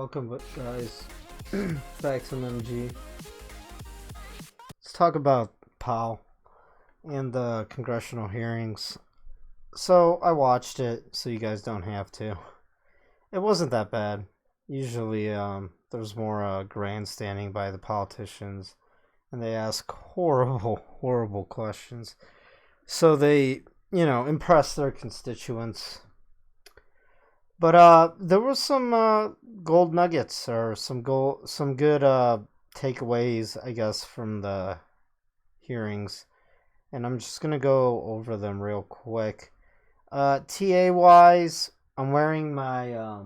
Welcome guys back to MMG. Let's talk about Powell and the congressional hearings. So I watched it so you guys don't have to. It wasn't that bad. Usually there's more grandstanding by the politicians and they ask horrible questions. So they, impress their constituents. But there was some gold nuggets or some good takeaways, I guess, from the hearings, and I'm just gonna go over them real quick. TA wise, I'm wearing my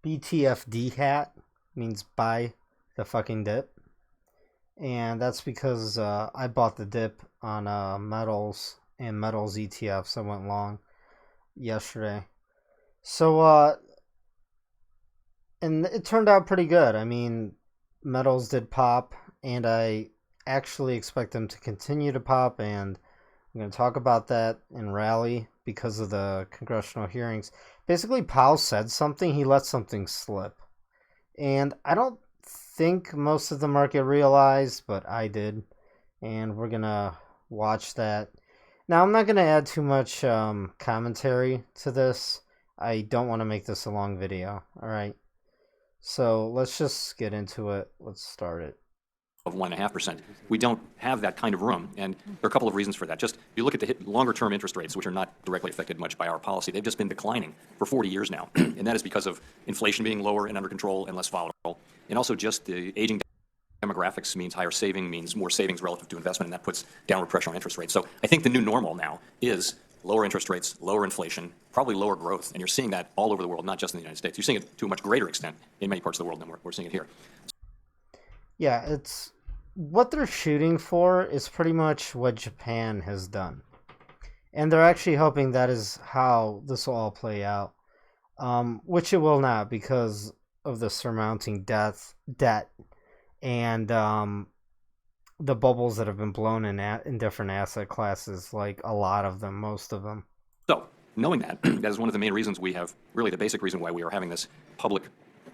BTFD hat, means buy the fucking dip, and that's because I bought the dip on metals and metals ETFs. I went long yesterday. So, and it turned out pretty good. I mean, metals did pop, and I actually expect them to continue to pop, and I'm going to talk about that in rally because of the congressional hearings. Basically, Powell said something, he let something slip. And I don't think most of the market realized, but I did, and we're going to watch that. Now, I'm not going to add too much commentary to this. I don't want to make this a long video, alright? So let's just get into it. Let's start it. Of 1.5%. We don't have that kind of room, and there are a couple of reasons for that. Just if you look at the longer-term interest rates, which are not directly affected much by our policy, they've just been declining for 40 years now, and that is because of inflation being lower and under control and less volatile, and also just the aging demographics means higher saving, means more savings relative to investment, and that puts downward pressure on interest rates. So I think the new normal now is lower interest rates, lower inflation, probably lower growth, and you're seeing that all over the world, not just in the United States. You're seeing it to a much greater extent in many parts of the world than we're seeing it here. Yeah, it's what they're shooting for is pretty much what Japan has done. And they're actually hoping that is how this will all play out, which it will not because of the surmounting debt and the bubbles that have been blown in different asset classes, like a lot of them, most of them. So, knowing that, that is one of the main reasons we have, really the basic reason why we are having this public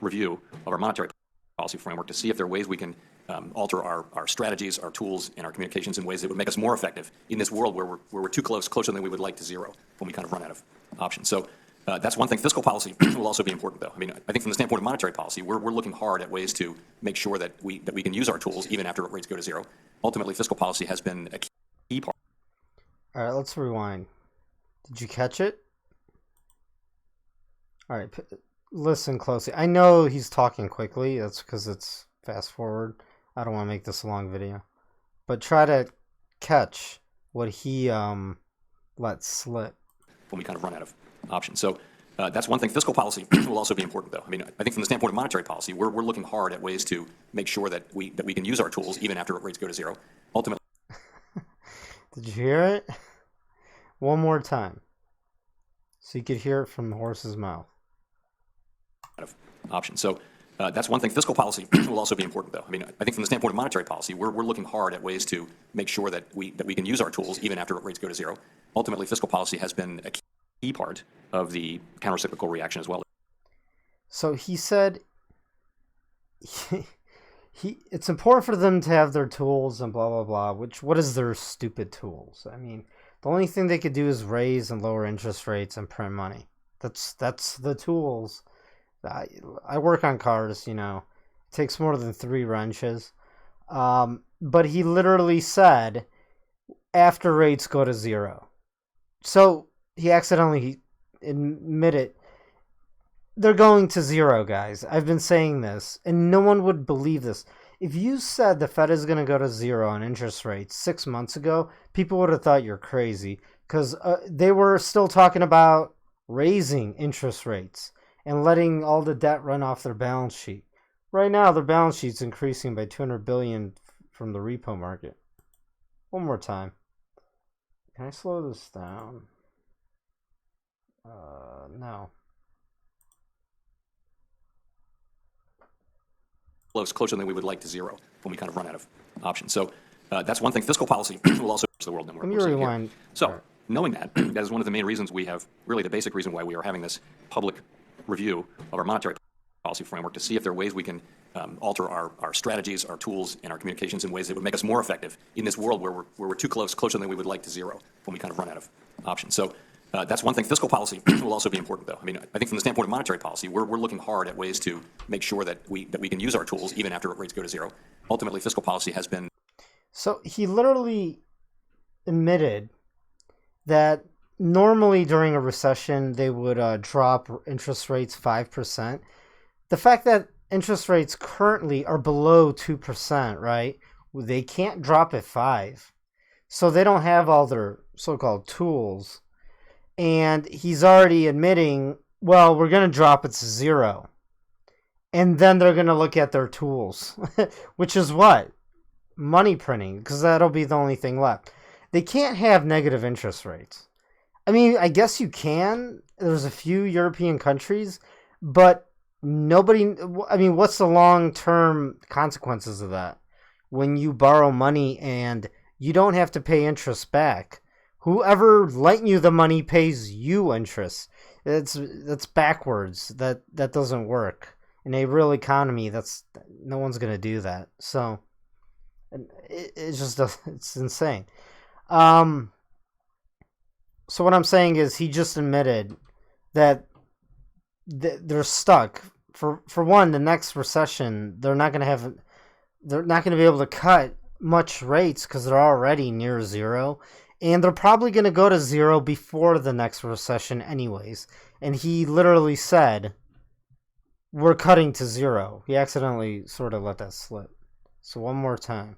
review of our monetary policy framework to see if there are ways we can alter our strategies, our tools, and our communications in ways that would make us more effective in this world where we're too closer than we would like to zero when we kind of run out of options. So that's one thing. Fiscal policy will also be important, though. I mean, I think from the standpoint of monetary policy, we're looking hard at ways to make sure that we can use our tools even after rates go to zero. Ultimately, fiscal policy has been a key part. All right, let's rewind. Did you catch it? All right, listen closely. I know he's talking quickly. That's because it's fast forward. I don't want to make this a long video. But try to catch what he let slip. When we kind of run out of options. So that's one thing. Fiscal policy will also be important, though. I mean, I think from the standpoint of monetary policy, we're looking hard at ways to make sure that we can use our tools even after rates go to zero. Ultimately. Did you hear it? One more time. So you could hear it from the horse's mouth. Options. So that's one thing. Fiscal policy will also be important, though. I mean, I think from the standpoint of monetary policy, we're looking hard at ways to make sure that we can use our tools even after rates go to zero. Ultimately, fiscal policy has been a key part of the countercyclical reaction as well. So he said it's important for them to have their tools and blah blah blah. What is their stupid tools? I mean, the only thing they could do is raise and lower interest rates and print money. That's the tools. I work on cars, it takes more than 3 wrenches. But he literally said after rates go to zero. So he accidentally admitted they're going to zero, guys. I've been saying this, and no one would believe this. If you said the Fed is going to go to zero on interest rates 6 months ago, people would have thought you're crazy because they were still talking about raising interest rates and letting all the debt run off their balance sheet. Right now, their balance sheet's increasing by $200 billion from the repo market. One more time. Can I slow this down? No. Closer than we would like to zero when we kind of run out of options. So that's one thing. Fiscal policy will also change the world. Let me rewind. So knowing that, that is one of the main reasons we have, really the basic reason why we are having this public review of our monetary policy framework to see if there are ways we can alter our strategies, our tools, and our communications in ways that would make us more effective in this world where we're too closer than we would like to zero when we kind of run out of options. So that's one thing. Fiscal policy will also be important, though. I mean, I think from the standpoint of monetary policy, we're looking hard at ways to make sure that we can use our tools even after rates go to zero. Ultimately, fiscal policy has been... So he literally admitted that normally during a recession, they would drop interest rates 5%. The fact that interest rates currently are below 2%, right? They can't drop at 5%. So they don't have all their so-called tools. And he's already admitting, well, we're going to drop it to 0. And then they're going to look at their tools, which is what? Money printing, because that'll be the only thing left. They can't have negative interest rates. I mean, I guess you can. There's a few European countries, but nobody... I mean, what's the long-term consequences of that? When you borrow money and you don't have to pay interest back. Whoever lent you the money pays you interest. That's backwards. That doesn't work. In a real economy, no one's going to do that. So it's insane. So what I'm saying is he just admitted that they're stuck. For one, the next recession, they're not going to be able to cut much rates because they're already near 0. And they're probably going to go to 0 before the next recession anyways. And he literally said, we're cutting to 0. He accidentally sort of let that slip. So one more time,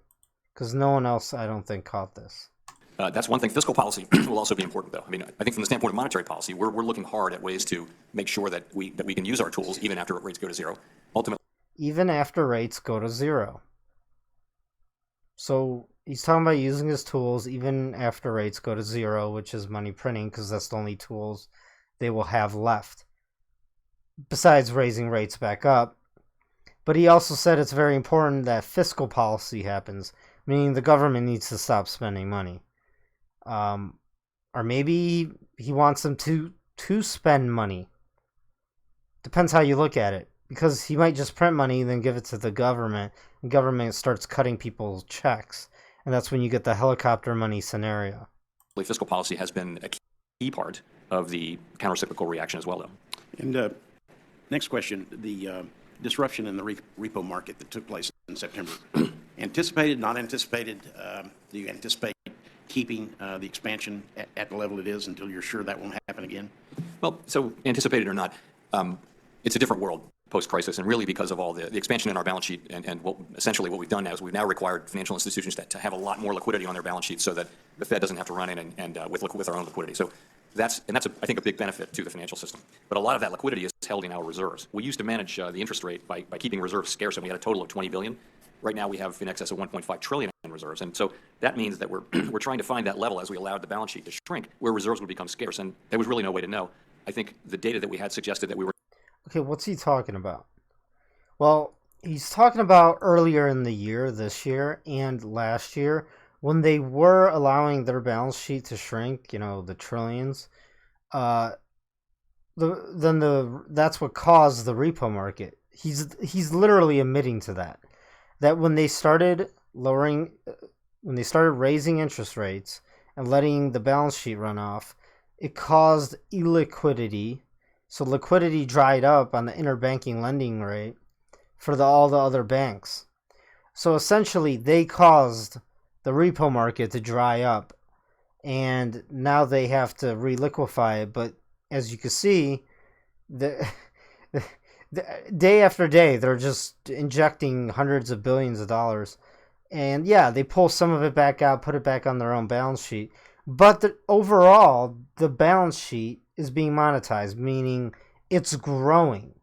because no one else, I don't think, caught this. That's one thing. Fiscal policy will also be important, though. I mean, I think from the standpoint of monetary policy, we're looking hard at ways to make sure that we can use our tools even after rates go to 0. Ultimately, even after rates go to 0. So he's talking about using his tools even after rates go to 0, which is money printing, because that's the only tools they will have left, besides raising rates back up. But he also said it's very important that fiscal policy happens, meaning the government needs to stop spending money. Or maybe he wants them to spend money. Depends how you look at it. Because he might just print money and then give it to the government, and government starts cutting people's checks. And that's when you get the helicopter money scenario. Fiscal policy has been a key part of the countercyclical reaction as well, though. And next question, the disruption in the repo market that took place in September. Anticipated, not anticipated? Do you anticipate keeping the expansion at the level it is until you're sure that won't happen again? Well, so anticipated or not, it's a different world post-crisis, and really because of all the expansion in our balance sheet, and essentially what we've done now is we've now required financial institutions to have a lot more liquidity on their balance sheet so that the Fed doesn't have to run in and with our own liquidity. So that's I think, a big benefit to the financial system. But a lot of that liquidity is held in our reserves. We used to manage the interest rate by keeping reserves scarce, and we had a total of $20 billion. Right now we have in excess of $1.5 trillion in reserves, and so that means that we're trying to find that level as we allowed the balance sheet to shrink, where reserves would become scarce, and there was really no way to know. I think the data that we had suggested that we were... Okay, what's he talking about? Well, he's talking about earlier in the year, this year, and last year, when they were allowing their balance sheet to shrink, the trillions, that's what caused the repo market. He's literally admitting to that when they started raising interest rates and letting the balance sheet run off, it caused illiquidity. So liquidity dried up on the interbanking lending rate for all the other banks. So essentially, they caused the repo market to dry up, and now they have to reliquify it. But as you can see, the day after day, they're just injecting hundreds of billions of dollars. And yeah, they pull some of it back out, put it back on their own balance sheet. But overall, the balance sheet is being monetized, meaning it's growing.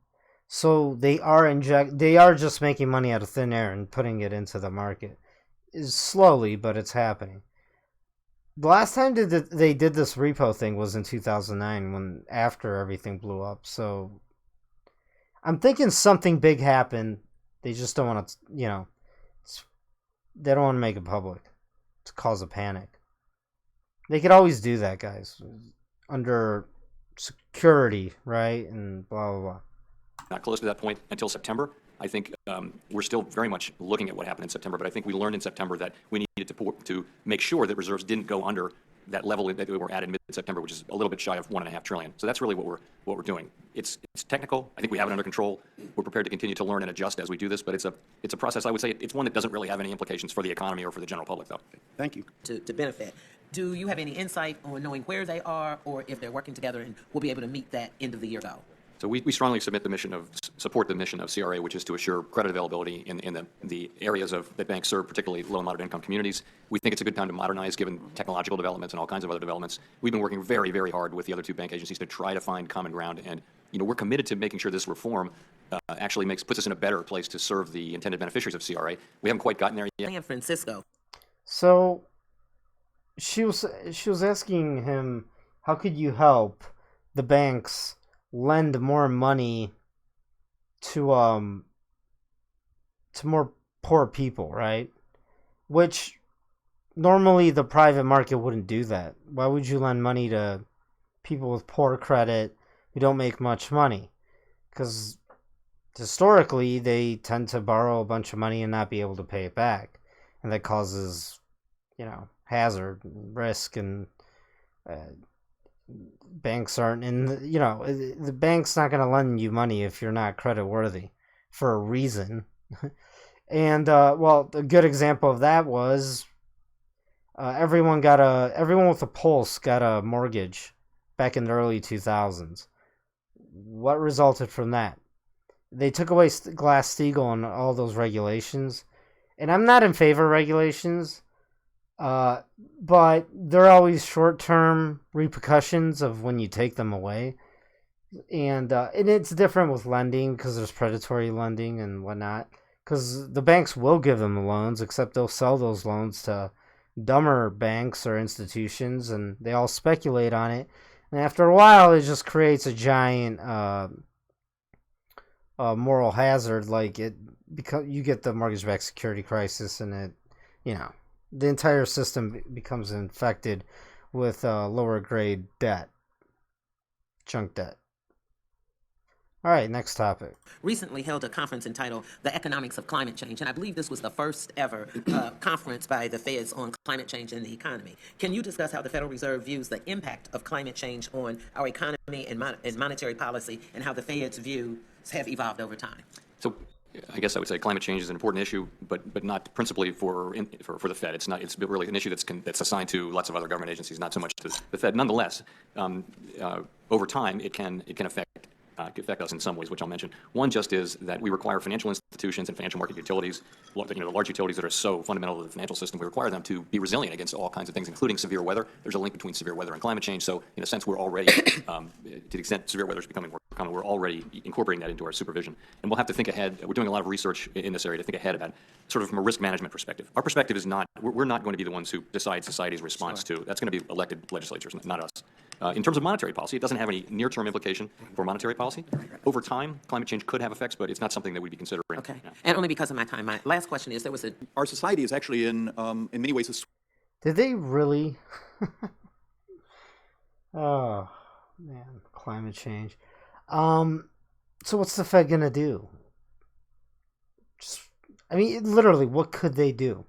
So they are just making money out of thin air and putting it into the market. It's slowly, but it's happening. The last time they did this repo thing was in 2009, after everything blew up. So I'm thinking something big happened. They just don't want to, they don't want to make it public to cause a panic. They could always do that, guys, under security, right? And blah, blah, blah. not close to that point until September. I think we're still very much looking at what happened in September, but I think we learned in September that we needed to make sure that reserves didn't go under that level that we were at in mid-September, which is a little bit shy of $1.5 trillion. So that's really what we're doing. It's technical. I think we have it under control. We're prepared to continue to learn and adjust as we do this, but it's a process. I would say it's one that doesn't really have any implications for the economy or for the general public, though. Thank you. To benefit. Do you have any insight on knowing where they are or if they're working together and will be able to meet that end of the year goal? So we strongly support the mission of CRA, which is to assure credit availability in the areas that banks serve, particularly low and moderate income communities. We think it's a good time to modernize given technological developments and all kinds of other developments. We've been working very, very hard with the other two bank agencies to try to find common ground, and we're committed to making sure this reform actually puts us in a better place to serve the intended beneficiaries of CRA. We haven't quite gotten there yet. San Francisco. So she was asking him, how could you help the banks lend more money to more poor people, right? Which normally the private market wouldn't do that. Why would you lend money to people with poor credit who don't make much money? Because historically they tend to borrow a bunch of money and not be able to pay it back, and that causes hazard, risk, and banks aren't the bank's not going to lend you money if you're not credit worthy for a reason. And well, a good example of that was everyone with a pulse got a mortgage back in the early 2000s. What resulted from that? They took away Glass-Steagall and all those regulations, and I'm not in favor of regulations. But there are always short-term repercussions of when you take them away. And it's different with lending because there's predatory lending and whatnot. Because the banks will give them the loans, except they'll sell those loans to dumber banks or institutions, and they all speculate on it. And after a while, it just creates a giant moral hazard. Like because you get the mortgage-backed security crisis, and the entire system becomes infected with lower grade debt, junk debt. All right, next topic. Recently held a conference entitled The Economics of Climate Change, and I believe this was the first ever conference by the Feds on climate change and the economy. Can you discuss how the Federal Reserve views the impact of climate change on our economy and monetary policy, and how the Fed's views have evolved over time? So I guess I would say climate change is an important issue, but not principally for the Fed. It's really an issue that's assigned to lots of other government agencies, not so much to the Fed. Nonetheless, over time, it can affect us in some ways, which I'll mention. One just is that we require financial institutions and financial market utilities, the large utilities that are so fundamental to the financial system, we require them to be resilient against all kinds of things, including severe weather. There's a link between severe weather and climate change. So in a sense, we're already, to the extent severe weather is becoming more common, we're already incorporating that into our supervision. And we'll have to think ahead. We're doing a lot of research in this area to think ahead about sort of from a risk management perspective. Our perspective is not, we're not going to be the ones who decide society's response to. That's going to be elected legislatures, not us. In terms of monetary policy, it doesn't have any near-term implication for monetary policy. Over time, climate change could have effects, but it's not something that we'd be considering. Okay. And only because of my time, my last question is, Our society is actually in many ways Did they really? Oh, man, climate change. So what's the Fed gonna do? Literally, what could they do?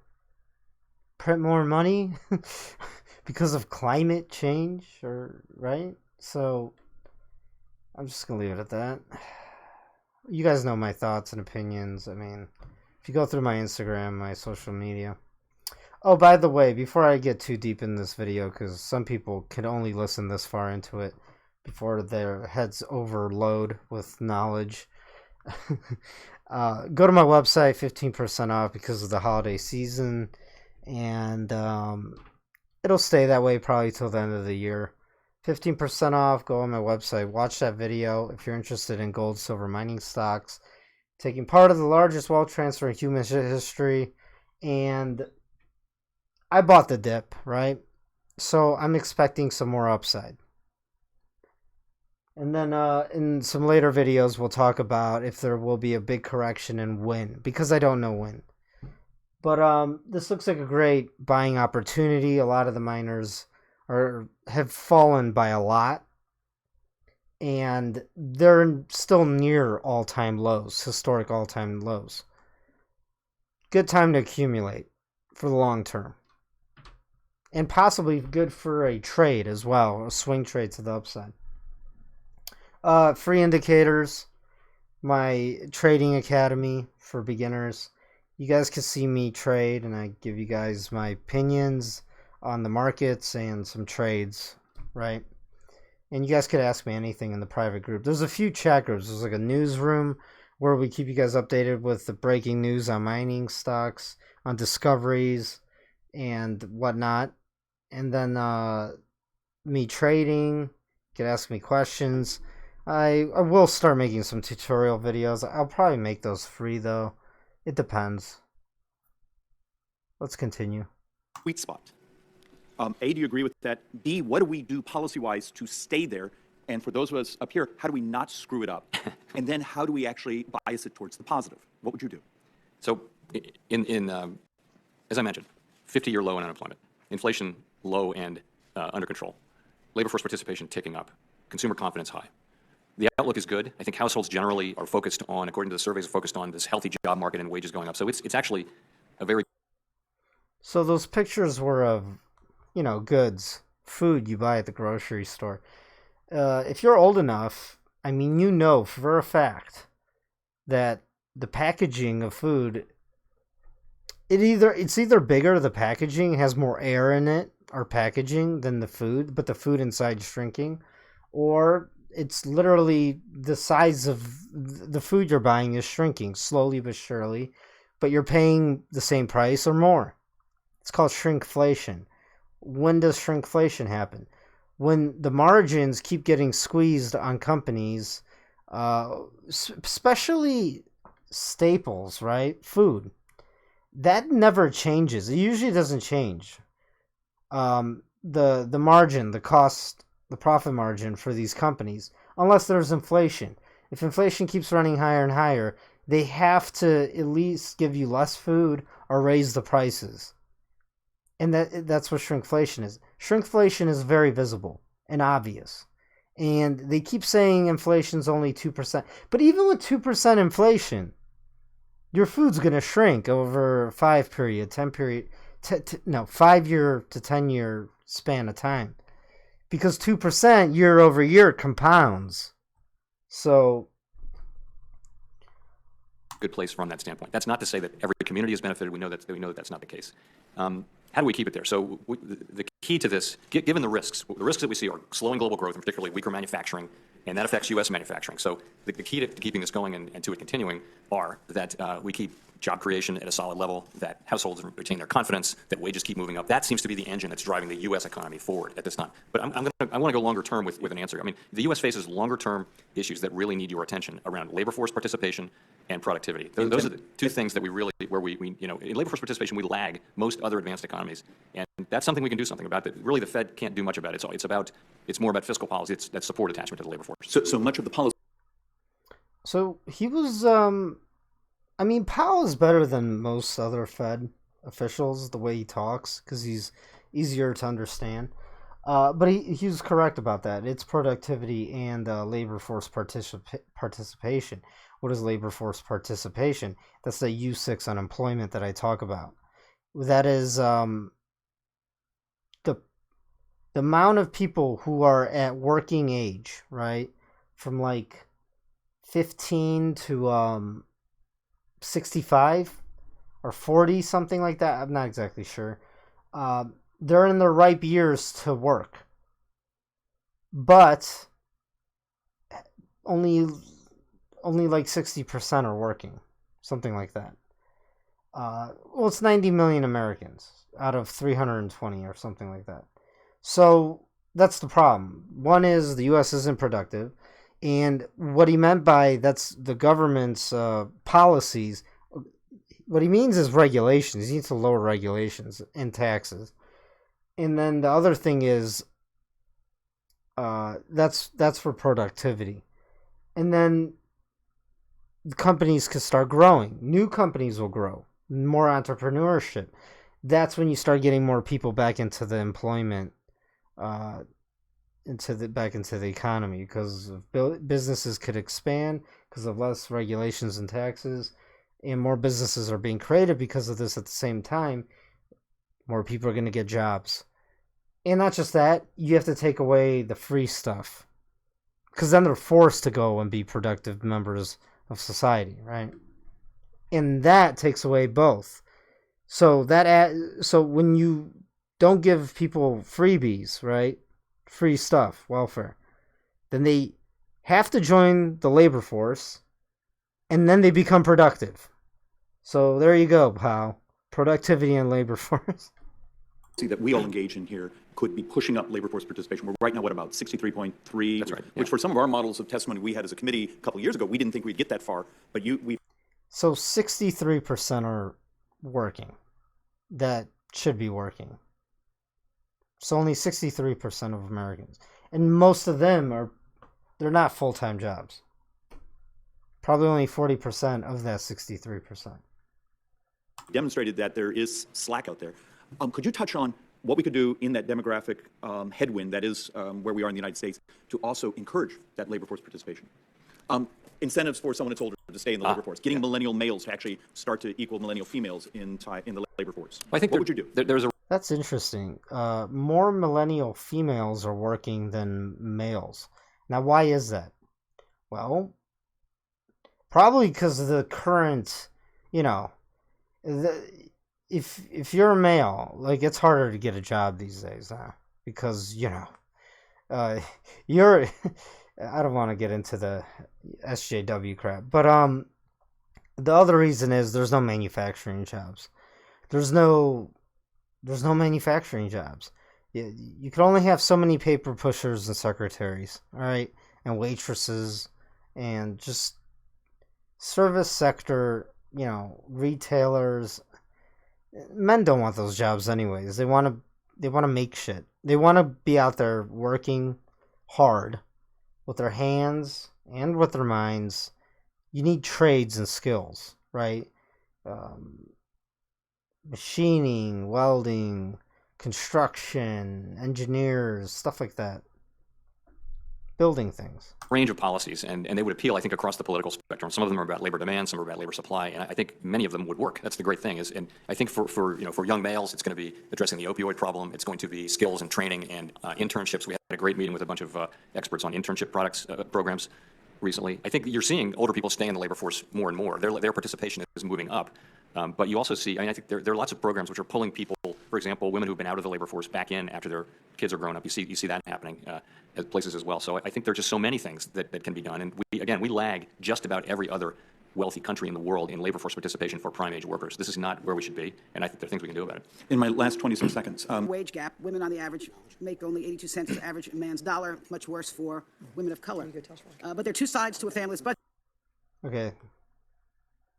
Print more money? Because of climate change, right? So I'm just gonna leave it at that. You guys know my thoughts and opinions. If you go through my Instagram, my social media. Oh, by the way, before I get too deep in this video, because some people can only listen this far into it before their heads overload with knowledge, go to my website, 15% off because of the holiday season, and it'll stay that way probably till the end of the year. 15% off, go on my website, watch that video if you're interested in gold, silver mining stocks, taking part of the largest wealth transfer in human history. And I bought the dip, right? So I'm expecting some more upside. And then in some later videos, we'll talk about if there will be a big correction and when, because I don't know when. But this looks like a great buying opportunity. A lot of the miners have fallen by a lot. and they're still near all-time lows, historic all-time lows. Good time to accumulate for the long term. And possibly good for a trade as well, a swing trade to the upside. Free indicators, my trading academy for beginners. You guys can see me trade, and I give you guys my opinions on the markets and some trades, right? And you guys could ask me anything in the private group. There's a few chat groups. There's like a newsroom where we keep you guys updated with the breaking news on mining stocks, on discoveries, and whatnot. And then me trading. You could ask me questions. I will start making some tutorial videos. I'll probably make those free, though. It depends. Let's continue. Sweet spot. A, do you agree with that? B, what do we do policy-wise to stay there? And for those of us up here, how do we not screw it up? And then how do we actually bias it towards the positive? What would you do? So, as I mentioned, 50-year low in unemployment, inflation low and under control, labor force participation ticking up, consumer confidence high. The outlook is good. I think households generally are focused on, according to the surveys, are focused on this healthy job market and wages going up. So it's actually a very... So those pictures were of, goods, food you buy at the grocery store. If you're old enough, I mean, you know for a fact that the packaging of food, it's either bigger, the packaging has more air in it, or packaging, than the food, but the food inside shrinking, or it's literally the size of the food you're buying is shrinking slowly but surely, but you're paying the same price or more. It's called shrinkflation. When does shrinkflation happen? When the margins keep getting squeezed on companies, especially staples, right? Food. That never changes. It usually doesn't change. The margin, the cost, the profit margin for these companies, unless there's inflation. If inflation keeps running higher and higher, they have to at least give you less food or raise the prices. And that's what shrinkflation is. Shrinkflation is very visible and obvious. And they keep saying inflation's only 2%. But even with 2% inflation, your food's going to shrink over 5-year to 10-year span of time. Because 2% year over year compounds. So, good place from that standpoint. That's not to say that every community has benefited. We know that that's not the case. How do we keep it there? So the key to this, given the risks that we see are slowing global growth and particularly weaker manufacturing, and that affects U.S. manufacturing. So the key to keeping this going and to it continuing are that we keep job creation at a solid level, that households retain their confidence, that wages keep moving up. That seems to be the engine that's driving the U.S. economy forward at this time. But I want to go longer term with an answer. I mean, the U.S. faces longer term issues that really need your attention around labor force participation and productivity. Those are the two things that we really, where we in labor force participation, we lag most other advanced economies. And that's something we can do something about. That really the Fed can't do much about it. It's more about fiscal policy. That's support attachment to the labor force. So much of the policy. So he was, Powell is better than most other Fed officials, the way he talks, because he's easier to understand. But he was correct about that. It's productivity and labor force participation. What is labor force participation? That's the U6 unemployment that I talk about. That is the amount of people who are at working age, right? From like 15 to 65 or 40, something like that. I'm not exactly sure. They're in their ripe years to work, but only like 60% are working, something like that. It's 90 million Americans out of 320 or something like that. So that's the problem. One is the U.S. isn't productive, and what he meant by that's the government's policies. What he means is regulations. He needs to lower regulations and taxes. And then the other thing is that's for productivity. And then the companies can start growing. New companies will grow. More entrepreneurship. That's when you start getting more people back into the employment back into the economy because businesses could expand because of less regulations and taxes, and more businesses are being created because of this. At the same time, more people are going to get jobs. And not just that, you have to take away the free stuff because then they're forced to go and be productive members of society, right? And that takes away both. So so when you don't give people freebies, right? Free stuff, welfare, then they have to join the labor force, and then they become productive. So there you go, pal. Productivity and labor force. That we all engage in here could be pushing up labor force participation. We're right now, what, about 63.3? That's right, yeah. Which for some of our models of testimony we had as a committee a couple of years ago, we didn't think we'd get that far, but we. So 63% are working. That should be working. So only 63% of Americans. And most of them they're not full-time jobs. Probably only 40% of that 63%. Demonstrated that there is slack out there. Could you touch on what we could do in that demographic headwind that is where we are in the United States to also encourage that labor force participation? Incentives for someone that's older to stay in the labor force, getting millennial males to actually start to equal millennial females in the labor force. I think what would you do? That's interesting. More millennial females are working than males. Now, why is that? Well, probably because of the current, if you're a male, like, it's harder to get a job these days, because you're. I don't want to get into the SJW crap, but the other reason is there's no manufacturing jobs. There's no manufacturing jobs. You can only have so many paper pushers and secretaries, all right, and waitresses, and just service sector, retailers. Men don't want those jobs anyways. They want to make shit. They want to be out there working hard with their hands and with their minds. You need trades and skills, right? Machining, welding, construction, engineers, stuff like that. Building things. Range of policies, and they would appeal, I think, across the political spectrum. Some of them are about labor demand, some are about labor supply, and I think many of them would work. That's the great thing. And I think for young males, it's going to be addressing the opioid problem. It's going to be skills and training and internships. We had a great meeting with a bunch of experts on internship programs recently. I think you're seeing older people stay in the labor force more and more. Their participation is moving up. But you also see, I think there are lots of programs which are pulling people, for example, women who've been out of the labor force back in after their kids are grown up. You see that happening at places as well. So I think there are just so many things that can be done. And we lag just about every other wealthy country in the world in labor force participation for prime age workers. This is not where we should be, and I think there are things we can do about it. In my last 26 seconds. Wage gap, women on the average make only 82 cents of the average man's dollar, much worse for women of color. But there are two sides to a family's budget. Okay.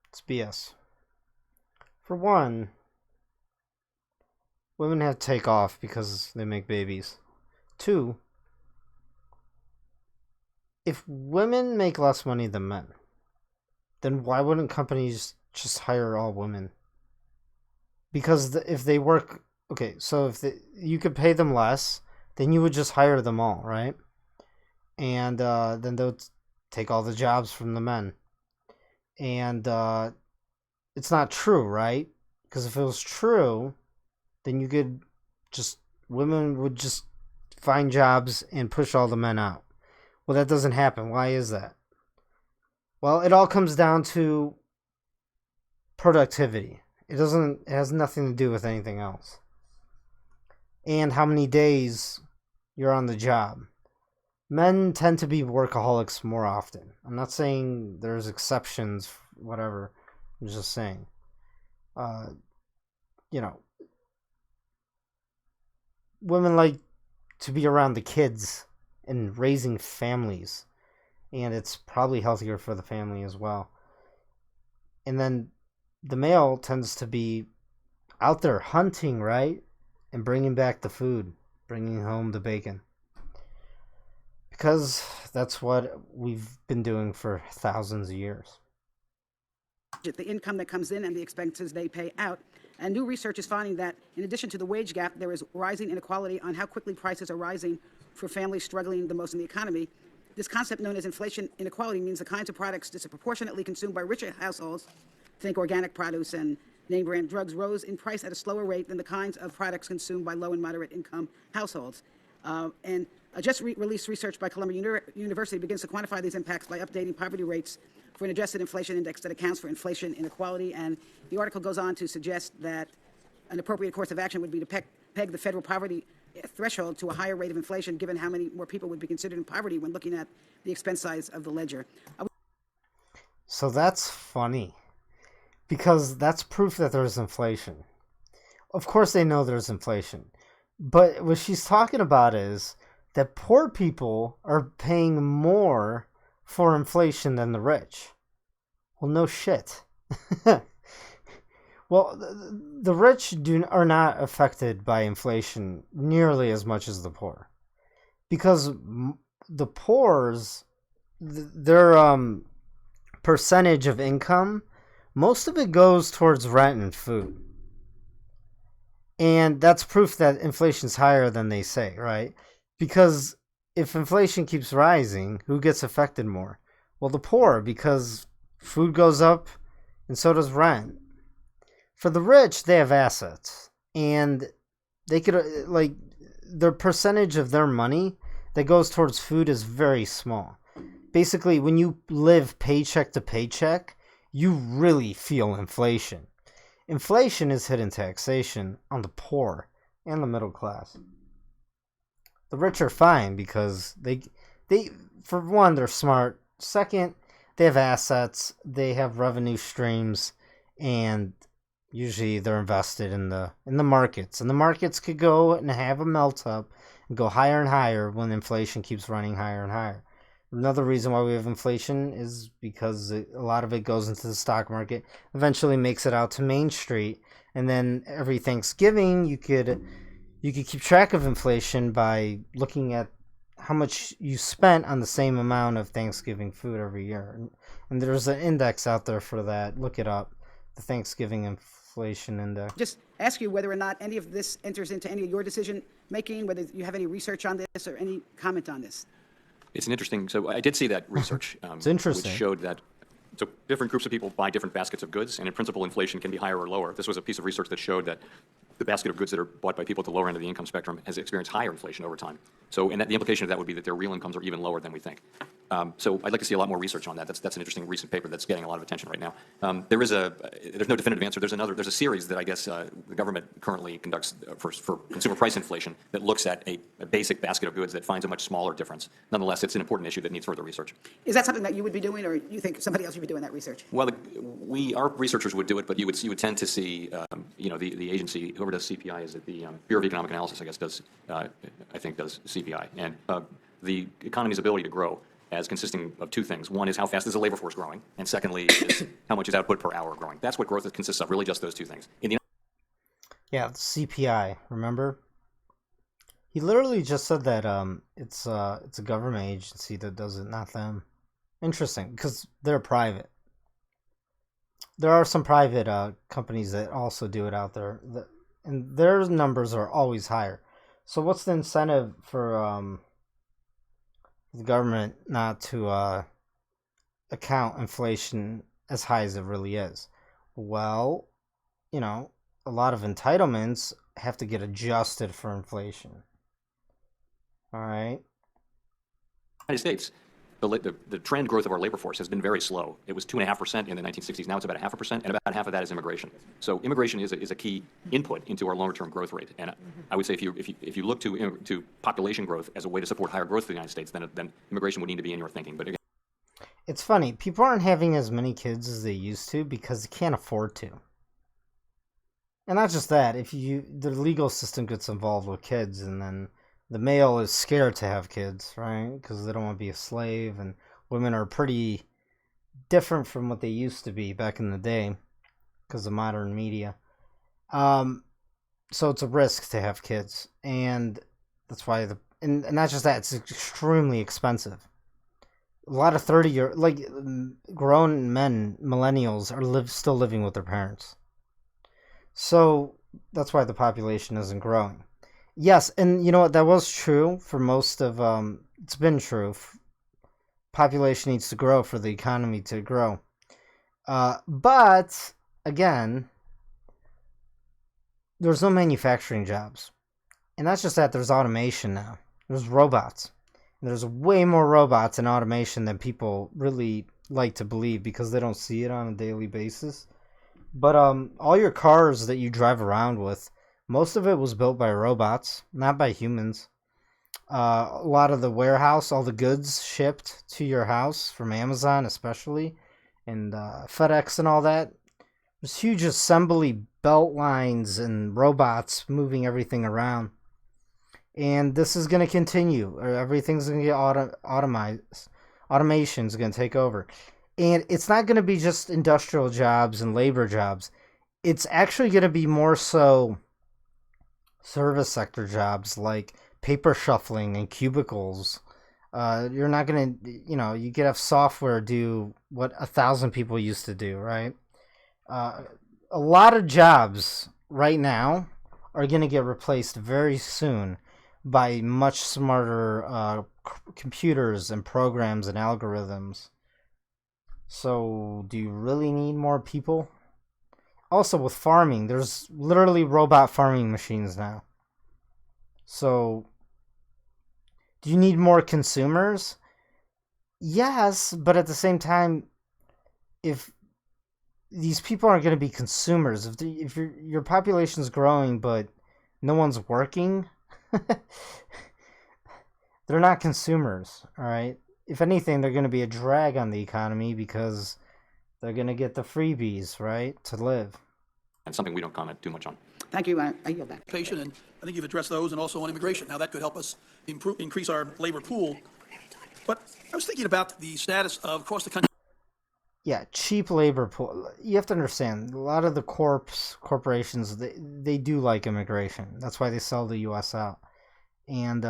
It's BS. For one, women have to take off because they make babies. Two, if women make less money than men, then why wouldn't companies just hire all women? Because if they work, okay, so if you could pay them less, then you would just hire them all, right? And then they'll take all the jobs from the men. And it's not true, right? Because if it was true, then women would just find jobs and push all the men out. Well, that doesn't happen. Why is that? Well, it all comes down to productivity. It has nothing to do with anything else. And how many days you're on the job. Men tend to be workaholics more often. I'm not saying there's exceptions, whatever. I'm just saying. Women like to be around the kids and raising families. And it's probably healthier for the family as well. And then the male tends to be out there hunting, right? And bringing back the food, bringing home the bacon. Because that's what we've been doing for thousands of years. The income that comes in and the expenses they pay out. And new research is finding that in addition to the wage gap, there is rising inequality on how quickly prices are rising for families struggling the most in the economy. This concept known as inflation inequality means the kinds of products disproportionately consumed by richer households, think organic produce and name brand drugs, rose in price at a slower rate than the kinds of products consumed by low and moderate income households. And a just released research by Columbia University begins to quantify these impacts by updating poverty rates for an adjusted inflation index that accounts for inflation inequality. And the article goes on to suggest that an appropriate course of action would be to peg the federal poverty threshold to a higher rate of inflation, given how many more people would be considered in poverty when looking at the expense size of the ledger. So that's funny, because that's proof that there's inflation. Of course they know there's inflation. But what she's talking about is that poor people are paying more for inflation than the rich. Well, no shit. Well, the rich are not affected by inflation nearly as much as the poor. Because the poor's, their percentage of income, most of it goes towards rent and food. And that's proof that inflation's higher than they say, right? Because if inflation keeps rising, who gets affected more? Well, the poor, because food goes up and so does rent. For the rich, they have assets, and they could, like, the percentage of their money that goes towards food is very small. Basically, when you live paycheck to paycheck, you really feel inflation. Inflation is hidden taxation on the poor and the middle class. The rich are fine because they for one, they're smart. Second, they have assets, they have revenue streams, and usually they're invested in the markets. And the markets could go and have a melt up and go higher and higher when inflation keeps running higher and higher. Another reason why we have inflation is because a lot of it goes into the stock market, eventually makes it out to Main Street, and then every Thanksgiving you could keep track of inflation by looking at how much you spent on the same amount of Thanksgiving food every year. And there's an index out there for that. Look it up, the Thanksgiving Inflation Index. Just ask you whether or not any of this enters into any of your decision making, whether you have any research on this or any comment on this. It's an interesting, so I did see that research. It's interesting. Which showed that so different groups of people buy different baskets of goods, and in principle, inflation can be higher or lower. This was a piece of research that showed that the basket of goods that are bought by people at the lower end of the income spectrum has experienced higher inflation over time. So, and that, the implication of that would be that their real incomes are even lower than we think. So I'd like to see a lot more research on that. That's an interesting recent paper that's getting a lot of attention right now. There's no definitive answer. There's a series that I guess the government currently conducts for consumer price inflation that looks at a basic basket of goods that finds a much smaller difference. Nonetheless, it's an important issue that needs further research. Is that something that you would be doing, or you think somebody else would be doing that research? Well, our researchers would do it, but you would tend to see, the agency, whoever does CPI, is it the Bureau of Economic Analysis, I guess, does CPI, and the economy's ability to grow as consisting of two things. One is how fast is the labor force growing, and secondly is how much is output per hour growing. That's what growth consists of, really just those two things. Yeah, the CPI, remember? He literally just said that it's a government agency that does it, not them. Interesting, because they're private. There are some private companies that also do it out there, and their numbers are always higher. So what's the incentive for the government not to account inflation as high as it really is? Well, a lot of entitlements have to get adjusted for inflation. All right. United States, the trend growth of our labor force has been very slow. It was 2.5% in the 1960s. Now it's about 0.5%, and about half of that is immigration. So immigration is a key input into our longer-term growth rate. And I would say if you look to population growth as a way to support higher growth for the United States, then immigration would need to be in your thinking. But again, it's funny. People aren't having as many kids as they used to because they can't afford to. And not just that. The legal system gets involved with kids, and then the male is scared to have kids, right? Because they don't want to be a slave, and women are pretty different from what they used to be back in the day because of modern media. So it's a risk to have kids, and that's why and not just that, it's extremely expensive. A lot of 30-year, grown men, millennials, are still living with their parents. So that's why the population isn't growing. Yes, and you know what? That was true for most of. It's been true. Population needs to grow for the economy to grow. But again, there's no manufacturing jobs, and that's just that. There's automation now. There's robots. There's way more robots and automation than people really like to believe because they don't see it on a daily basis. But all your cars that you drive around with, most of it was built by robots, not by humans. A lot of the warehouse, all the goods shipped to your house from Amazon, especially, and FedEx and all that. There's huge assembly belt lines and robots moving everything around. And this is going to continue. Everything's going to get automized. Automation's going to take over. And it's not going to be just industrial jobs and labor jobs. It's actually going to be more so service sector jobs like paper shuffling and cubicles. You're not going to, you could have software do what 1,000 people used to do, right? A lot of jobs right now are going to get replaced very soon by much smarter computers and programs and algorithms. So, do you really need more people? Also, with farming, there's literally robot farming machines now. So, do you need more consumers? Yes, but at the same time, if these people aren't going to be consumers, if your population's growing but no one's working, they're not consumers, all right? If anything, they're going to be a drag on the economy because they're going to get the freebies, right, to live. And something we don't comment too much on. Thank you. I yield back. And I think you've addressed those, and also on immigration. Now, that could help us increase our labor pool. But I was thinking about the status of across the country. Yeah, cheap labor pool. You have to understand, a lot of the corporations, they do like immigration. That's why they sell the U.S. out. And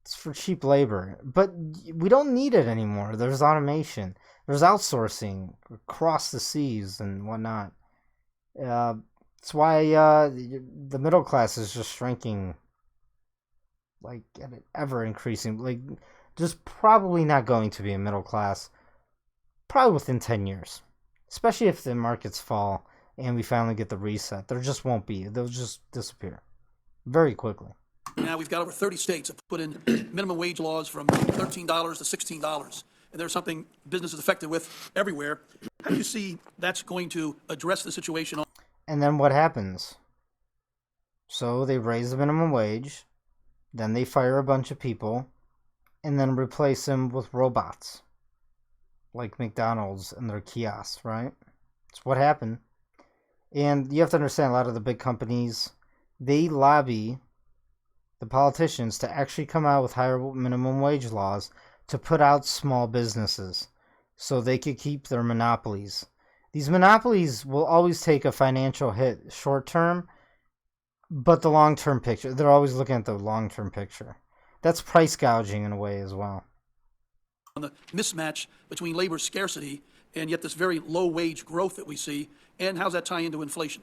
it's for cheap labor. But we don't need it anymore. There's automation. There's outsourcing across the seas and whatnot. That's why the middle class is just shrinking, like at an ever increasing. Like, there's probably not going to be a middle class, probably within 10 years, especially if the markets fall and we finally get the reset. There just won't be. They'll just disappear very quickly. Now we've got over 30 states that put in minimum wage laws from $13 to $16. And there's something business is affected with everywhere. How do you see that's going to address the situation? And then what happens? So they raise the minimum wage, then they fire a bunch of people, and then replace them with robots, like McDonald's and their kiosks, right? That's what happened. And you have to understand, a lot of the big companies, they lobby the politicians to actually come out with higher minimum wage laws to put out small businesses so they could keep their monopolies. These monopolies will always take a financial hit short term, but the long-term picture, they're always looking at the long-term picture. That's price gouging in a way as well. On the mismatch between labor scarcity and yet this very low wage growth that we see, and how's that tie into inflation?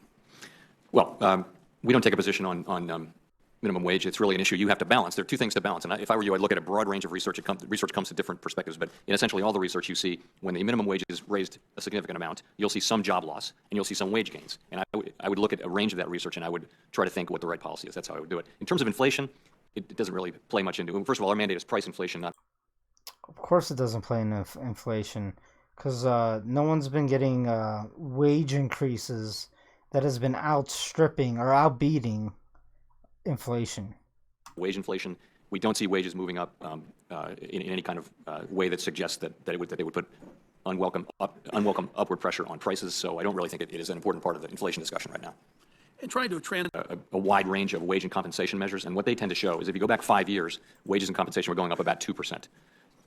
Well, we don't take a position on minimum wage. It's really an issue you have to balance. There are two things to balance. And if I were you, I'd look at a broad range of research. Research comes to different perspectives, but in essentially all the research you see, when the minimum wage is raised a significant amount, you'll see some job loss and you'll see some wage gains. And I would look at a range of that research and I would try to think what the right policy is. That's how I would do it. In terms of inflation, it doesn't really play much into it. First of all, our mandate is price inflation, not... Of course it doesn't play into inflation, because no one's been getting wage increases that has been outstripping or outbeating inflation. Wage inflation, we don't see wages moving up in any kind of way that suggests that they would put unwelcome upward pressure on prices. So I don't really think it is an important part of the inflation discussion right now. And trying to A wide range of wage and compensation measures, and what they tend to show is if you go back 5 years, wages and compensation were going up about 2%.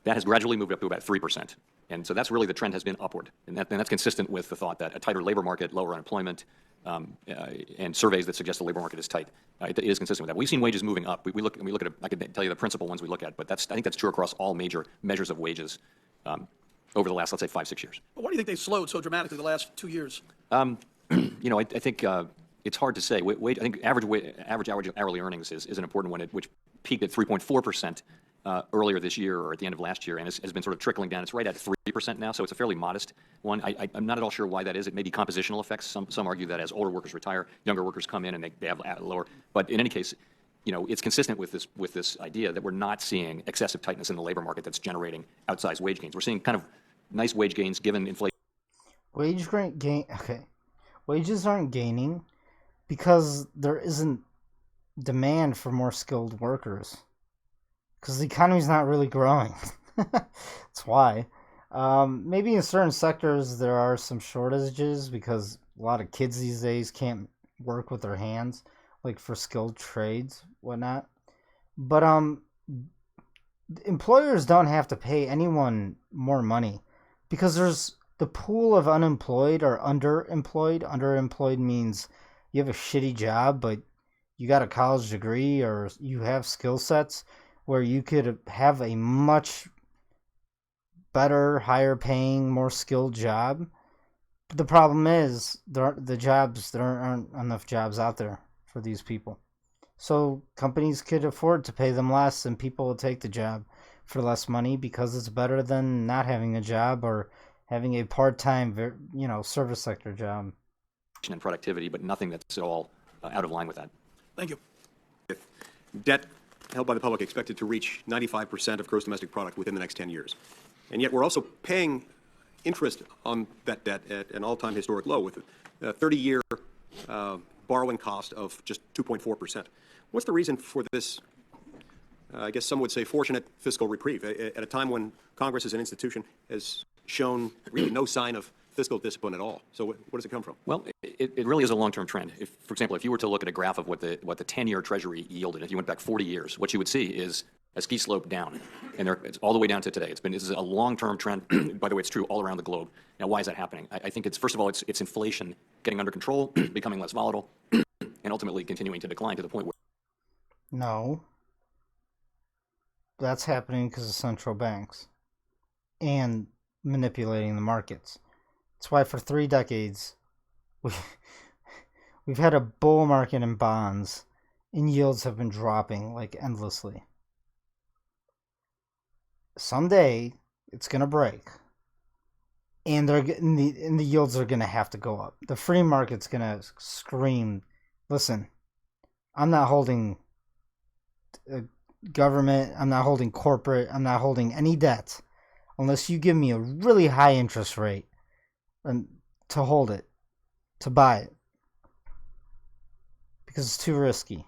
That has gradually moved up to about 3%. And so that's really the trend has been upward. And that's consistent with the thought that a tighter labor market, lower unemployment, and surveys that suggest the labor market is tight. It is consistent with that. We've seen wages moving up. We look at it, I could tell you the principal ones we look at, but I think that's true across all major measures of wages over the last, let's say, 5-6 years. Why do you think they slowed so dramatically the last 2 years? I think It's hard to say. I think average hourly earnings is an important one, which peaked at 3.4% earlier this year or at the end of last year, and has been sort of trickling down. It's right at 3% now, so it's a fairly modest one. I'm not at all sure why that is. It may be compositional effects. Some argue that as older workers retire, younger workers come in and they have lower. But in any case, it's consistent with this idea that we're not seeing excessive tightness in the labor market that's generating outsized wage gains. We're seeing kind of nice wage gains given inflation. Okay. Wages aren't gaining because there isn't demand for more skilled workers. Because the economy's not really growing. That's why. Maybe in certain sectors there are some shortages because a lot of kids these days can't work with their hands, like for skilled trades, whatnot. But employers don't have to pay anyone more money because there's the pool of unemployed or underemployed. Underemployed means you have a shitty job, but you got a college degree or you have skill sets where you could have a much better, higher paying, more skilled job. But the problem is there aren't enough jobs out there for these people. So companies could afford to pay them less and people will take the job for less money because it's better than not having a job or having a part-time, service sector job. And productivity, but nothing that's at all out of line with that. Thank you. Debt held by the public expected to reach 95% of gross domestic product within the next 10 years. And yet we're also paying interest on that debt at an all-time historic low with a 30-year borrowing cost of just 2.4%. What's the reason for this, I guess some would say, fortunate fiscal reprieve at a time when Congress as an institution has shown really no sign of fiscal discipline at all? So where does it come from? Well, it really is a long-term trend. For example, if you were to look at a graph of what the 10-year Treasury yielded, if you went back 40 years, what you would see is a ski slope down, and it's all the way down to today. This is a long-term trend. By the way, it's true all around the globe. Now, why is that happening? I think it's, first of all, it's inflation getting under control, becoming less volatile, and ultimately continuing to decline to the point where... No. That's happening because of central banks and manipulating the markets. That's why for 3 decades we've had a bull market in bonds and yields have been dropping like endlessly. Someday it's gonna break, and the yields are gonna have to go up. The free market's gonna scream, "Listen, I'm not holding government. I'm not holding corporate. I'm not holding any debt unless you give me a really high interest rate and to hold it, to buy it, because it's too risky."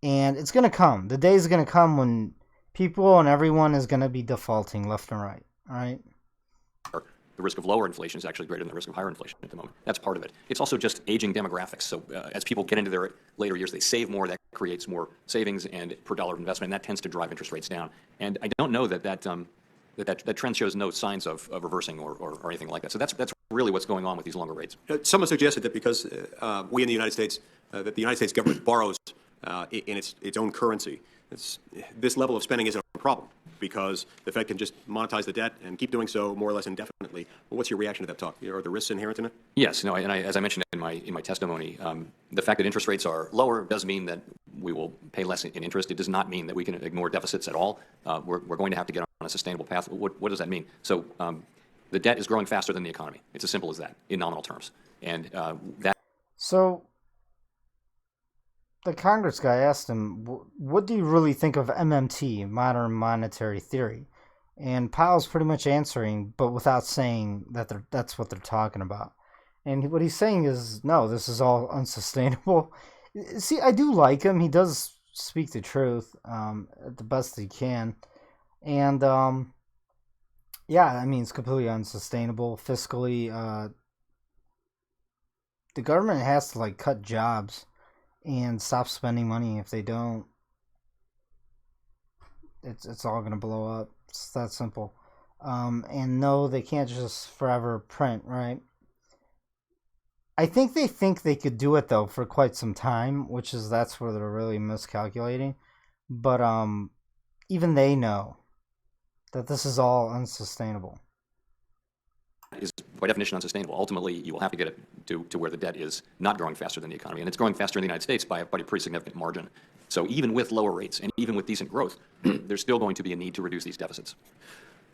And it's gonna come. The day is gonna come when people and everyone is gonna be defaulting left and right. All right. The risk of lower inflation is actually greater than the risk of higher inflation at the moment. That's part of it. It's also just aging demographics. So as people get into their later years, they save more. That creates more savings and per dollar of investment, and that tends to drive interest rates down. And I don't know that trend shows no signs of reversing or anything like that. So that's really what's going on with these longer rates. Some have suggested that because we in the United States, that the United States government borrows in its own currency, this level of spending isn't a problem because the Fed can just monetize the debt and keep doing so more or less indefinitely. Well, what's your reaction to that talk? Are the risks inherent in it? Yes. No. As I mentioned in my testimony, the fact that interest rates are lower does mean that we will pay less in interest. It does not mean that we can ignore deficits at all. We're going to have to get on a sustainable path. What does that mean? So the debt is growing faster than the economy. It's as simple as that in nominal terms. And that. So the Congress guy asked him, "What do you really think of MMT, modern monetary theory?" And Powell's pretty much answering, but without saying that that's what they're talking about. And what he's saying is, no, this is all unsustainable. See, I do like him. He does speak the truth at the best he can. And, yeah, I mean, it's completely unsustainable. Fiscally, the government has to, cut jobs and stop spending money. If they don't, it's all going to blow up. It's that simple. And no, they can't just forever print, right? I think they could do it, though, for quite some time, that's where they're really miscalculating. But even they know that this is all unsustainable. is by definition unsustainable. Ultimately, you will have to get it to where the debt is not growing faster than the economy. And it's growing faster in the United States by a pretty significant margin. So even with lower rates and even with decent growth, there's still going to be a need to reduce these deficits.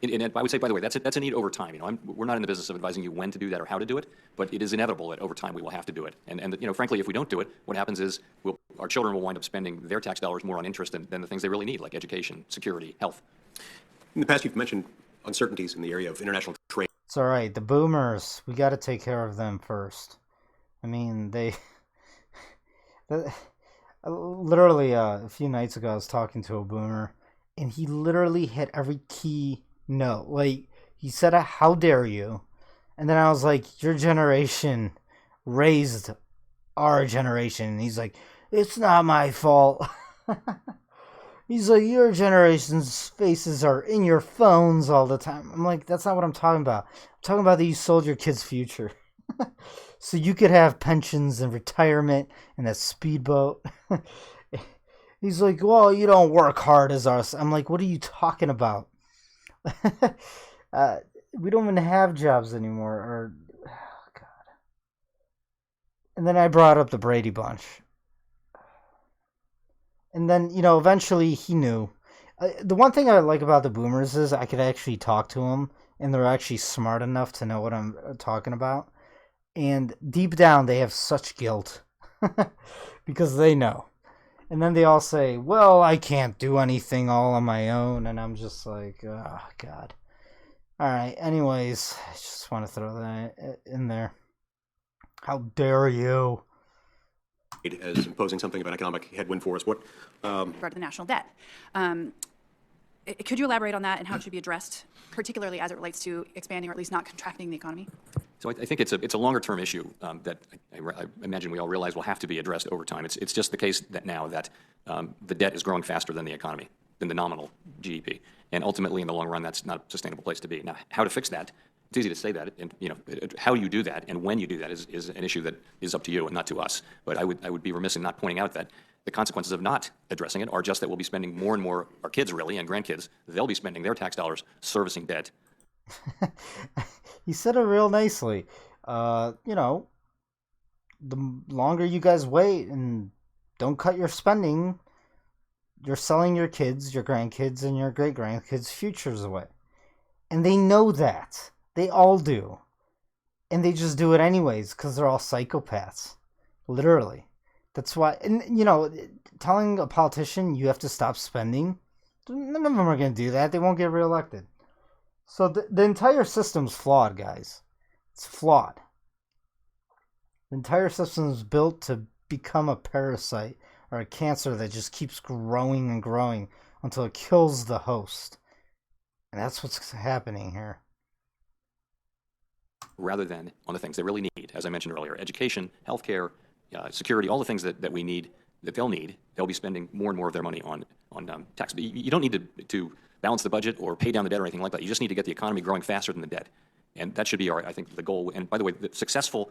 And I would say, by the way, that's a need over time. We're not in the business of advising you when to do that or how to do it, but it is inevitable that over time we will have to do it. And frankly, if we don't do it, what happens is our children will wind up spending their tax dollars more on interest than the things they really need, like education, security, health. In the past, you've mentioned uncertainties in the area of international trade. It's all right. The boomers, we got to take care of them first. I mean, literally a few nights ago, I was talking to a boomer, and he literally hit every key note. Like, he said, "How dare you?" And then I was like, "Your generation raised our generation." And he's like, "It's not my fault." He's like, "Your generation's faces are in your phones all the time." I'm like, that's not what I'm talking about. I'm talking about that you sold your kids' future. So you could have pensions and retirement and a speedboat. He's like, "Well, you don't work hard as us." I'm like, what are you talking about? We don't even have jobs anymore. Oh, God. And then I brought up the Brady Bunch. And then, eventually he knew. The one thing I like about the boomers is I could actually talk to them, and they're actually smart enough to know what I'm talking about. And deep down, they have such guilt because they know. And then they all say, "Well, I can't do anything all on my own." And I'm just like, oh, God. All right. Anyways, I just want to throw that in there. How dare you? As imposing something of an economic headwind for us. What? Regard to the national debt. Could you elaborate on that and how it should be addressed, particularly as it relates to expanding or at least not contracting the economy? So I think it's a longer-term issue that I imagine we all realize will have to be addressed over time. It's just the case that now that the debt is growing faster than the economy, than the nominal GDP, and ultimately in the long run, that's not a sustainable place to be. Now, how to fix that? It's easy to say that, and how you do that and when you do that is an issue that is up to you and not to us. But I would be remiss in not pointing out that the consequences of not addressing it are just that we'll be spending more and more, our kids really and grandkids, they'll be spending their tax dollars servicing debt. He said it real nicely. The longer you guys wait and don't cut your spending, you're selling your kids, your grandkids, and your great-grandkids' futures away. And they know that. They all do. And they just do it anyways because they're all psychopaths. Literally. That's why, and telling a politician you have to stop spending, none of them are going to do that. They won't get reelected. So the entire system's flawed, guys. It's flawed. The entire system is built to become a parasite or a cancer that just keeps growing and growing until it kills the host. And that's what's happening here. Rather than on the things they really need, as I mentioned earlier, education, healthcare, security, all the things that we need, that they'll be spending more and more of their money on tax. But you don't need to balance the budget or pay down the debt or anything like that. You just need to get the economy growing faster than the debt. And that should be, I think, the goal. And by the way, the successful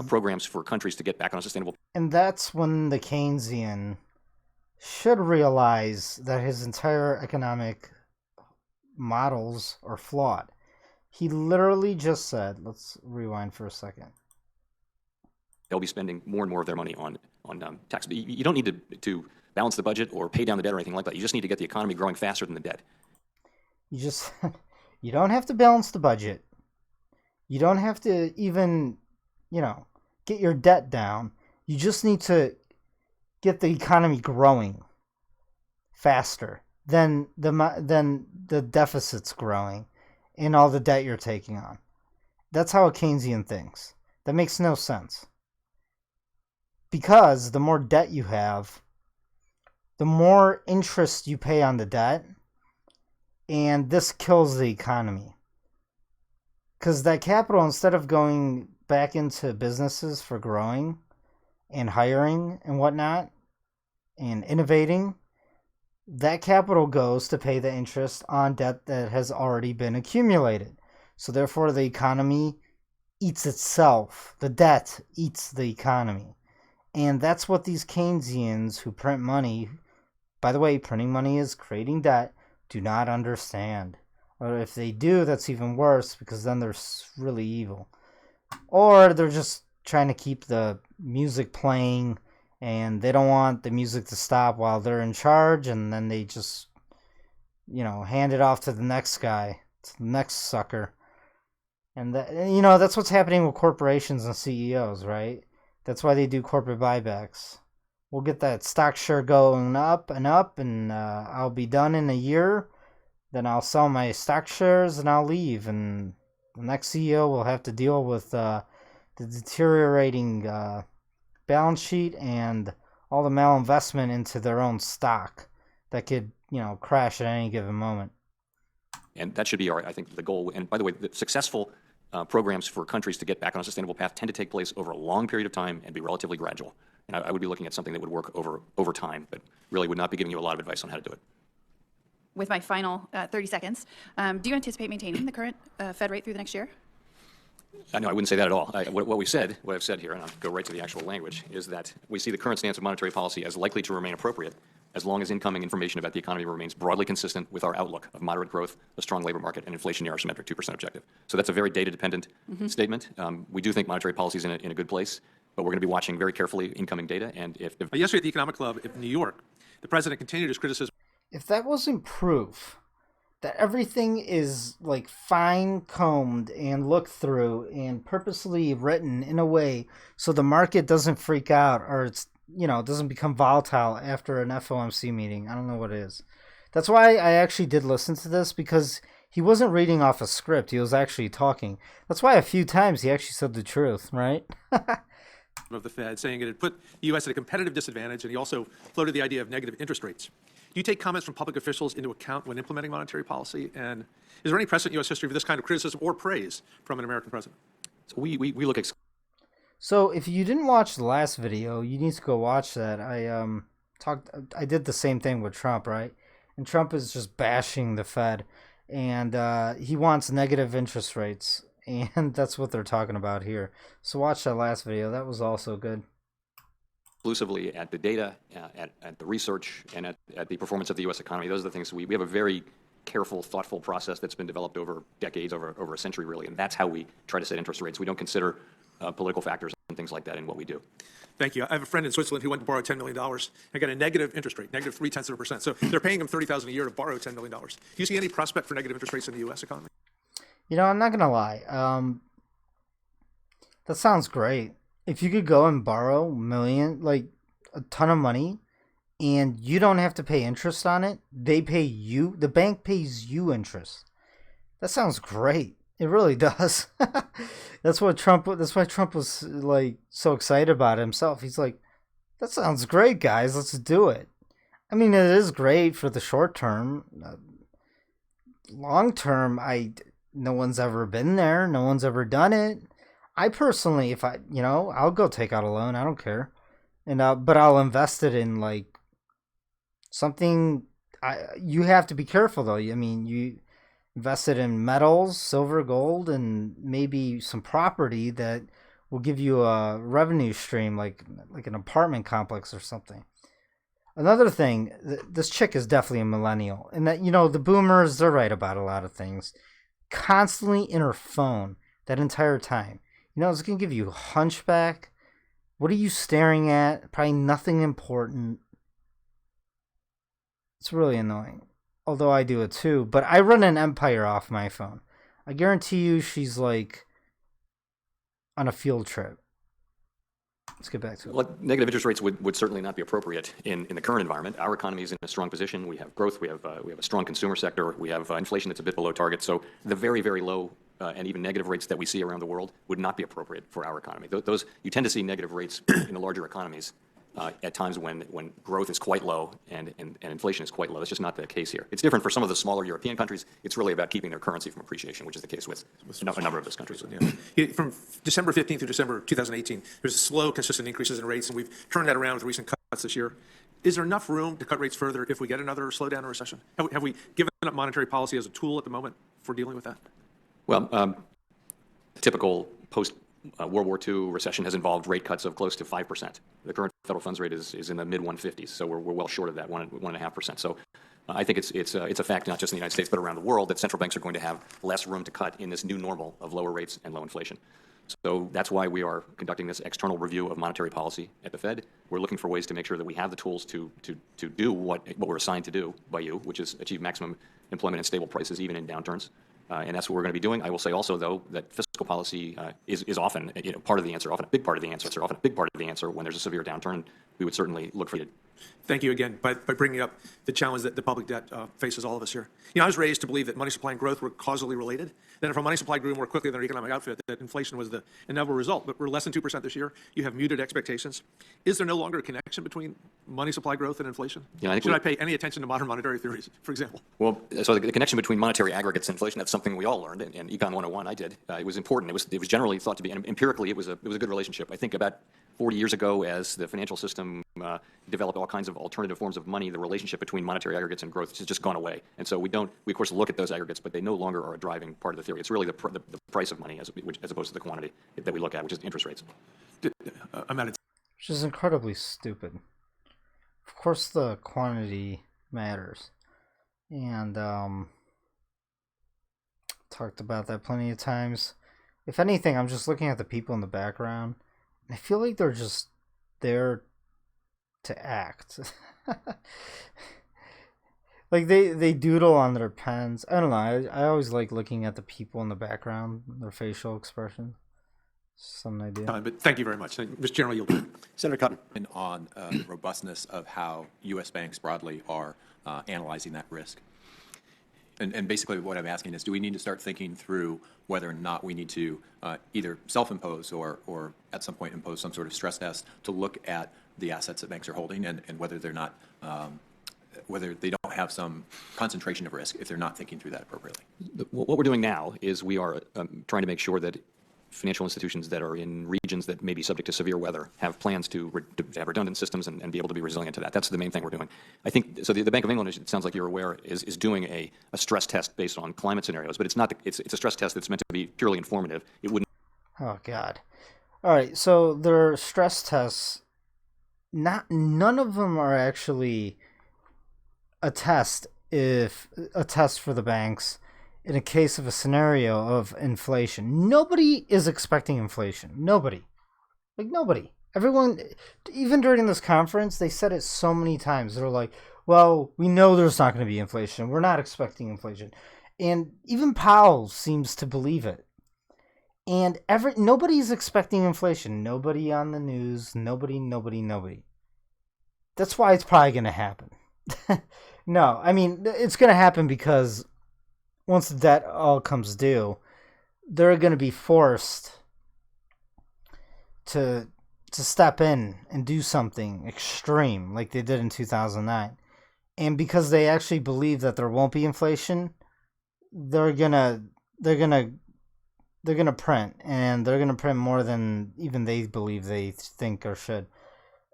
programs for countries to get back on a sustainable... And that's when the Keynesian should realize that his entire economic models are flawed. He literally just said, let's rewind for a second. They'll be spending more and more of their money on tax. But you don't need to balance the budget or pay down the debt or anything like that. You just need to get the economy growing faster than the debt. You don't have to balance the budget. You don't have to even, get your debt down. You just need to get the economy growing faster than the deficit's growing and all the debt you're taking on. That's how a Keynesian thinks. That makes no sense. Because the more debt you have, the more interest you pay on the debt, and this kills the economy. Because that capital, instead of going back into businesses for growing and hiring and whatnot and innovating, that capital goes to pay the interest on debt that has already been accumulated. So therefore the economy eats itself. The debt eats the economy. And that's what these Keynesians who print money, by the way, printing money is creating debt, do not understand. Or if they do, that's even worse because then they're really evil. Or they're just trying to keep the music playing and they don't want the music to stop while they're in charge, and then they just, hand it off to the next guy, to the next sucker. And that's what's happening with corporations and CEOs, right? That's why they do corporate buybacks. We'll get that stock share going up, and I'll be done in a year. Then I'll sell my stock shares and I'll leave. And the next CEO will have to deal with the deteriorating balance sheet and all the malinvestment into their own stock that could, crash at any given moment. And that should be, I think, the goal. And by the way, the successful programs for countries to get back on a sustainable path tend to take place over a long period of time and be relatively gradual. And I would be looking at something that would work over time, but really would not be giving you a lot of advice on how to do it. With my final 30 seconds, do you anticipate maintaining the current Fed rate through the next year? No, I wouldn't say that at all. What I've said here, and I'll go right to the actual language, is that we see the current stance of monetary policy as likely to remain appropriate as long as incoming information about the economy remains broadly consistent with our outlook of moderate growth, a strong labor market, and inflation near our symmetric 2% objective. So that's a very data-dependent statement. We do think monetary policy is in a good place, but we're going to be watching very carefully incoming data. And if Yesterday at the Economic Club in New York, the president continued his criticism. If that wasn't proof that everything is like fine-combed and looked through and purposely written in a way so the market doesn't freak out or it's doesn't become volatile after an FOMC meeting, I don't know what it is. That's why I actually did listen to this, because he wasn't reading off a script. He was actually talking. That's why a few times he actually said the truth, right? Of the Fed, saying it had put the U.S. at a competitive disadvantage, and he also floated the idea of negative interest rates. Do you take comments from public officials into account when implementing monetary policy? And is there any precedent in U.S. history for this kind of criticism or praise from an American president? So we look at. So if you didn't watch the last video, you need to go watch that. I did the same thing with Trump, right? And Trump is just bashing the Fed, and he wants negative interest rates, and that's what they're talking about here. So watch that last video. That was also good. Exclusively at the data, at the research, and at the performance of the U.S. economy. Those are the things we have a very careful, thoughtful process that's been developed over decades, over a century, really, and that's how we try to set interest rates. We don't consider political factors and things like that in what we do. Thank you. I have a friend in Switzerland who went to borrow $10 million and got a negative interest rate, negative 0.3%. So they're paying him $30,000 a year to borrow $10 million. Do you see any prospect for negative interest rates in the U.S. economy? I'm not going to lie. That sounds great. If you could go and borrow a ton of money, and you don't have to pay interest on it, they pay you, the bank pays you interest. That sounds great. It really does. That's why Trump was like so excited about it himself. He's like, that sounds great, guys. Let's do it. I mean, it is great for the short term. Long term, no one's ever been there. No one's ever done it. I personally, if I'll go take out a loan. I don't care. But I'll invest it in like something. You have to be careful though. I mean, you invest it in metals, silver, gold, and maybe some property that will give you a revenue stream, like an apartment complex or something. Another thing, this chick is definitely a millennial, and that the boomers, they're right about a lot of things. Constantly in her phone that entire time. It's gonna give you a hunchback. What are you staring at? Probably nothing important. It's really annoying. Although I do it too. But I run an empire off my phone. I guarantee you she's like on a field trip. Let's get back to it. Well, negative interest rates would certainly not be appropriate in the current environment. Our economy is in a strong position. We have growth. We have a strong consumer sector. We have inflation that's a bit below target. So the very, very low and even negative rates that we see around the world would not be appropriate for our economy. Those you tend to see negative rates in the larger economies at times when growth is quite low and inflation is quite low. That's just not the case here. It's different for some of the smaller European countries. It's really about keeping their currency from appreciation, which is the case with a number of those countries. Yeah. From December 15th through December 2018, there's slow, consistent increases in rates, and we've turned that around with recent cuts this year. Is there enough room to cut rates further if we get another slowdown or recession? Have we given up monetary policy as a tool at the moment for dealing with that? Well, typical post-World War II recession has involved rate cuts of close to 5%. The current federal funds rate is in the mid-150s, so we're well short of that, 1.5%. So I think it's a fact, not just in the United States, but around the world, that central banks are going to have less room to cut in this new normal of lower rates and low inflation. So that's why we are conducting this external review of monetary policy at the Fed. We're looking for ways to make sure that we have the tools to do what we're assigned to do by you, which is achieve maximum employment and stable prices even in downturns. And that's what we're going to be doing. I will say also, though, that fiscal policy is often part of the answer, often a big part of the answer, often a big part of the answer when there's a severe downturn. We would certainly look for it. Thank you again by bringing up the challenge that the public debt faces all of us here. You know, I was raised to believe that money supply and growth were causally related, that if our money supply grew more quickly than our economic output, that inflation was the inevitable result. But we're less than 2% this year. You have muted expectations. Is there no longer a connection between money supply growth and inflation? Yeah, Should I pay any attention to modern monetary theories, for example? Well, so the connection between monetary aggregates and inflation, that's something we all learned in Econ 101. I did. It was important. It was generally thought to be, and empirically, it was a good relationship. I think about 40 years ago, as the financial system developed all kinds of alternative forms of money, the relationship between monetary aggregates and growth has just gone away. And so we of course look at those aggregates, but they no longer are a driving part of the theory. It's really the price of money as opposed to the quantity that we look at, which is interest rates. I'm out of Which is incredibly stupid. Of course the quantity matters. And talked about that plenty of times. If anything, I'm just looking at the people in the background, and I feel like they're just there to act. Like they doodle on their pens. I don't know. I always like looking at the people in the background, their facial expression. Some idea. But thank you very much. Mr. General, you'll Senator Cotton. On robustness of how U.S. banks broadly are analyzing that risk. And basically what I'm asking is, do we need to start thinking through whether or not we need to either self-impose or at some point impose some sort of stress test to look at the assets that banks are holding and whether they're not, whether they don't have some concentration of risk if they're not thinking through that appropriately? What we're doing now is we are trying to make sure that financial institutions that are in regions that may be subject to severe weather have plans to have redundant systems and be able to be resilient to that. That's the main thing we're doing. I think, so the Bank of England, it sounds like you're aware, is doing a stress test based on climate scenarios, but it's not, it's a stress test that's meant to be purely informative. It wouldn't. Oh, God. All right, so their stress tests, none of them are actually a test for the banks in a case of a scenario of inflation. Nobody is expecting inflation. Nobody. Like, nobody. Everyone, even during this conference, they said it so many times. They're like, well, we know there's not going to be inflation. We're not expecting inflation. And even Powell seems to believe it. And nobody's expecting inflation. Nobody on the news. Nobody. That's why it's probably going to happen. No, I mean, it's going to happen because once the debt all comes due, they're going to be forced to step in and do something extreme like they did in 2009. And because they actually believe that there won't be inflation, they're going to print, and they're going to print more than even they believe they think or should.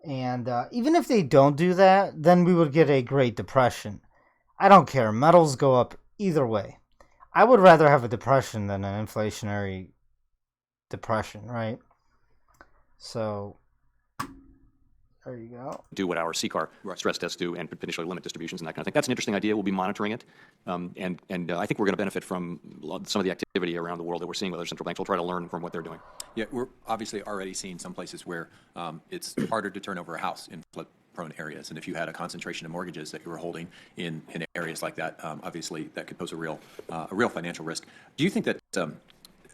And even if they don't do that, then we would get a Great Depression. I don't care. Metals go up either way. I would rather have a depression than an inflationary depression, right? So, there you go. Do what our CCAR stress tests do and potentially limit distributions and that kind of thing. That's an interesting idea. We'll be monitoring it. And I think we're going to benefit from some of the activity around the world that we're seeing with other central banks. We'll try to learn from what they're doing. Yeah, we're obviously already seeing some places where it's harder to turn over a house in flood-prone areas. And if you had a concentration of mortgages that you were holding in areas like that, obviously that could pose a real financial risk. Do you think that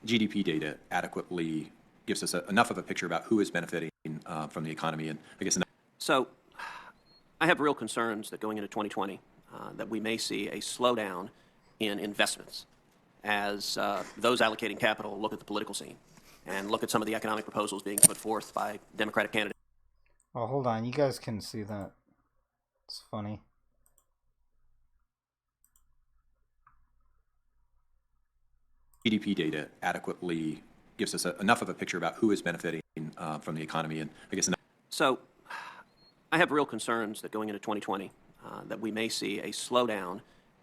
GDP data adequately gives us enough of a picture about who is benefiting from the economy? And I guess so I have real concerns that going into 2020 that we may see a slowdown in investments as those allocating capital look at the political scene and look at some of the economic proposals being put forth by Democratic candidates. Oh, hold on. You guys can see that. It's funny. GDP data adequately gives us enough of a picture about who is benefiting from the economy. And I guess so I have real concerns that going into 2020 that we may see a slowdown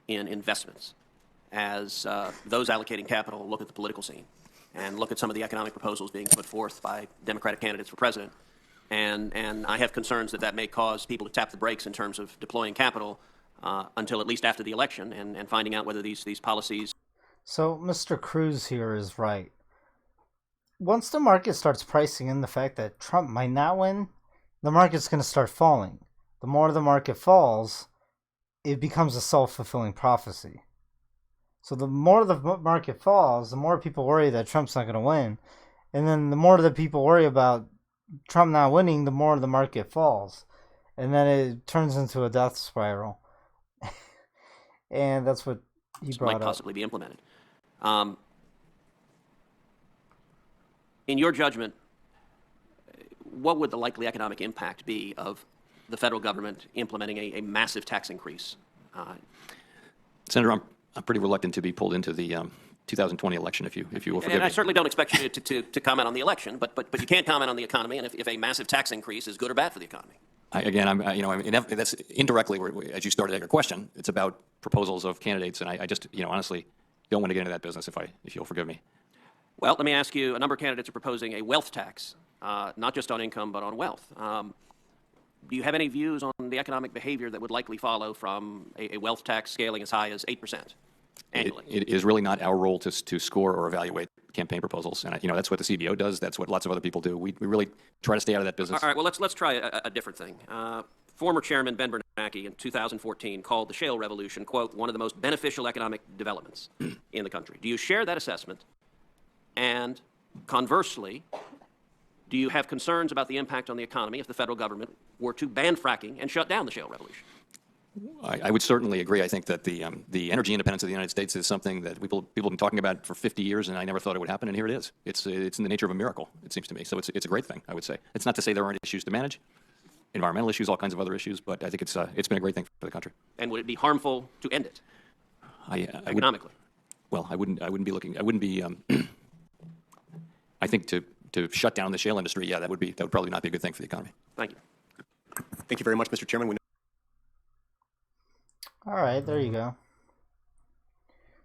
in investments as those allocating capital look at the political scene and look at some of the economic proposals being put forth by Democratic candidates for president. And I have concerns that may cause people to tap the brakes in terms of deploying capital until at least after the election and finding out whether these policies. So Mr. Cruz here is right. Once the market starts pricing in the fact that Trump might not win, the market's going to start falling. The more the market falls, it becomes a self-fulfilling prophecy. So the more the market falls, the more people worry that Trump's not going to win. And then the more that people worry about Trump not winning, the more the market falls. And then it turns into a death spiral. And that's what he brought might up. Possibly be implemented. In your judgment, what would the likely economic impact be of the federal government implementing a massive tax increase? Senator, I'm pretty reluctant to be pulled into the 2020 election, if you will forgive And I me. certainly don't expect you to comment on the election, but you can't comment on the economy, and if a massive tax increase is good or bad for the economy. That's indirectly, as you started your question, it's about proposals of candidates, and I just, honestly don't want to get into that business, if you'll forgive me. Well, let me ask you, a number of candidates are proposing a wealth tax, not just on income, but on wealth. Do you have any views on the economic behavior that would likely follow from a wealth tax scaling as high as 8% annually? It is really not our role to score or evaluate campaign proposals, and that's what the CBO does. That's what lots of other people do. We really try to stay out of that business. All right, well, let's try a different thing. Former Chairman Ben Bernanke in 2014 called the shale revolution, quote, one of the most beneficial economic developments in the country. Do you share that assessment? And conversely, do you have concerns about the impact on the economy if the federal government were to ban fracking and shut down the shale revolution? I would certainly agree. I think that the energy independence of the United States is something that people have been talking about for 50 years, and I never thought it would happen, and here it is. It's in the nature of a miracle, it seems to me. So it's a great thing, I would say. It's not to say there aren't issues to manage, environmental issues, all kinds of other issues, but I think it's been a great thing for the country. And would it be harmful to end it economically? I wouldn't be I think to shut down the shale industry, that would probably not be a good thing for the economy. Thank you. Thank you very much, Mr. Chairman. All right, there you go.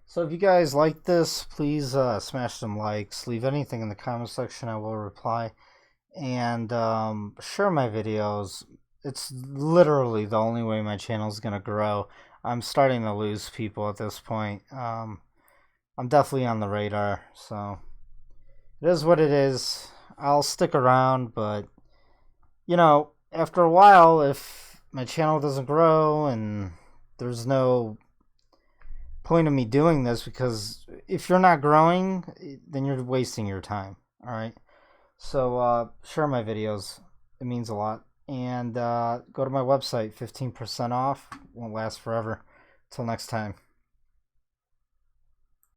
So if you guys like this, please smash some likes. Leave anything in the comment section. I will reply. And share my videos. It's literally the only way my channel is going to grow. I'm starting to lose people at this point. I'm definitely on the radar. So it is what it is. I'll stick around. But, after a while, if my channel doesn't grow and there's no point of me doing this, because if you're not growing, then you're wasting your time. All right. So share my videos. It means a lot. And go to my website. 15% off. Won't last forever. Till next time.